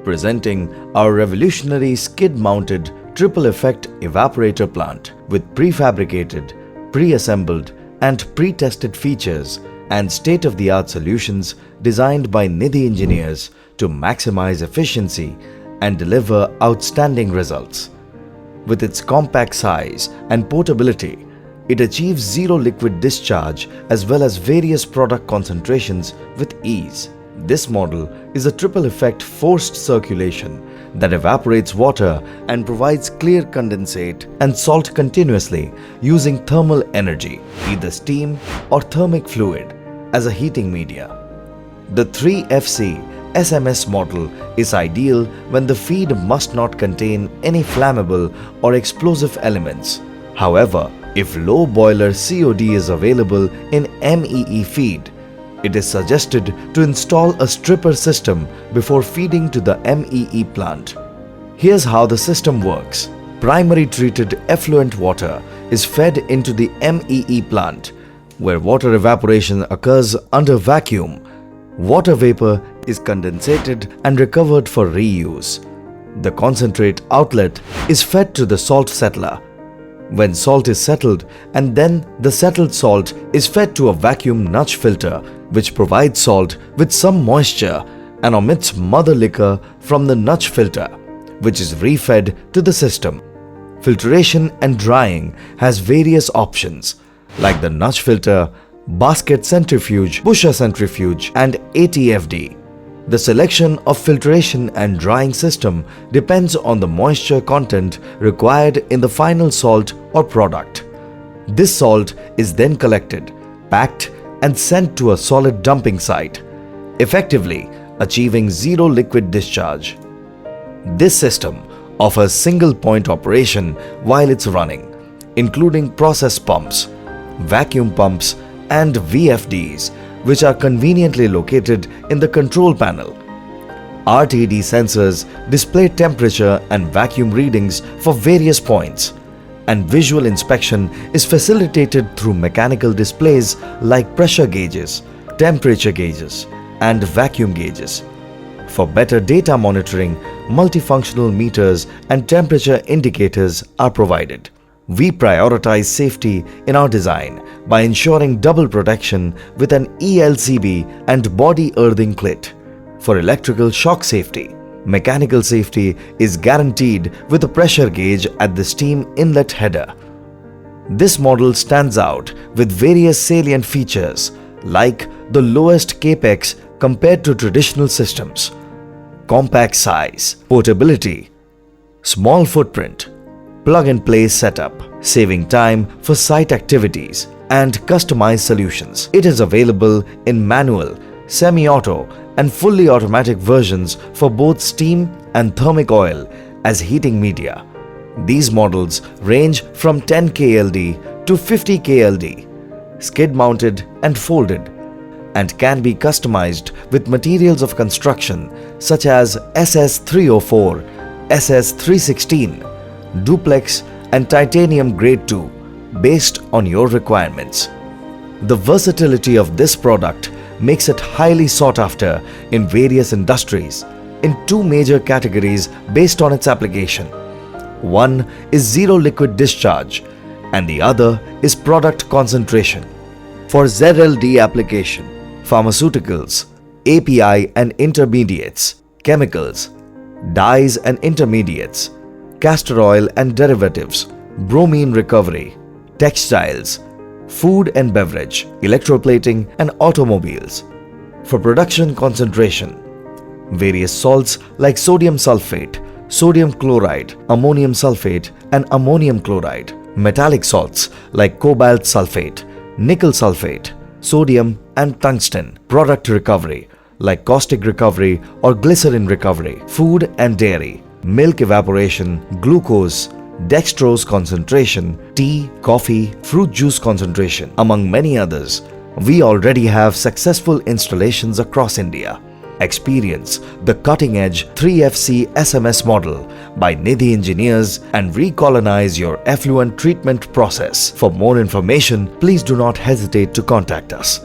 presenting our revolutionary skid-mounted triple-effect evaporator plant with prefabricated, pre-assembled and pre-tested features and state-of-the-art solutions designed by Nidhi engineers to maximize efficiency and deliver outstanding results. With its compact size and portability, it achieves zero liquid discharge as well as various product concentrations with ease. This model is a triple-effect forced circulation that evaporates water and provides clear condensate and salt continuously using thermal energy, either steam or thermic fluid, as a heating media. The 3FC SMS model is ideal when the feed must not contain any flammable or explosive elements. However, if low boiler COD is available in MEE feed, it is suggested to install a stripper system before feeding to the MEE plant. Here's how the system works. Primary treated effluent water is fed into the MEE plant, where water evaporation occurs under vacuum. Water vapor is condensated and recovered for reuse. The concentrate outlet is fed to the salt settler. When salt is settled, and then the settled salt is fed to a vacuum nudge filter which provides salt with some moisture and omits mother liquor from the nudge filter, which is refed to the system. Filtration and drying has various options like the nudge filter, basket centrifuge, pusher centrifuge and ATFD. The selection of filtration and drying system depends on the moisture content required in the final salt or product. This salt is then collected, packed and sent to a solid dumping site, effectively achieving zero liquid discharge. This system offers single point operation while it's running, including process pumps, vacuum pumps and VFDs, which are conveniently located in the control panel. RTD sensors display temperature and vacuum readings for various points, and visual inspection is facilitated through mechanical displays like pressure gauges, temperature gauges, and vacuum gauges. For better data monitoring, multifunctional meters and temperature indicators are provided. We prioritize safety in our design by ensuring double protection with an ELCB and body earthing clit. For electrical shock safety, mechanical safety is guaranteed with a pressure gauge at the steam inlet header. This model stands out with various salient features like the lowest capex compared to traditional systems, compact size, portability, small footprint, plug-and-play setup, saving time for site activities, and customized solutions. It is available in manual, semi-auto, and fully automatic versions for both steam and thermic oil as heating media. These models range from 10 KLD to 50 KLD, skid-mounted and folded, and can be customized with materials of construction such as SS304, SS316, duplex and titanium grade 2 based on your requirements. The versatility of this product makes it highly sought after in various industries in two major categories based on its application. One is zero liquid discharge and the other is product concentration. For ZLD application, pharmaceuticals, API and intermediates, chemicals, dyes and intermediates, castor oil and derivatives, bromine recovery, textiles, food and beverage, electroplating and automobiles. For production concentration, various salts like sodium sulfate, sodium chloride, ammonium sulfate and ammonium chloride, metallic salts like cobalt sulfate, nickel sulfate, sodium and tungsten, product recovery like caustic recovery or glycerin recovery, food and dairy, milk evaporation, glucose, dextrose concentration, tea, coffee, fruit juice concentration, among many others. We already have successful installations across India. Experience the cutting-edge 3FC SMS model by Nidhi engineers and recolonize your effluent treatment process. For more information, please do not hesitate to contact us.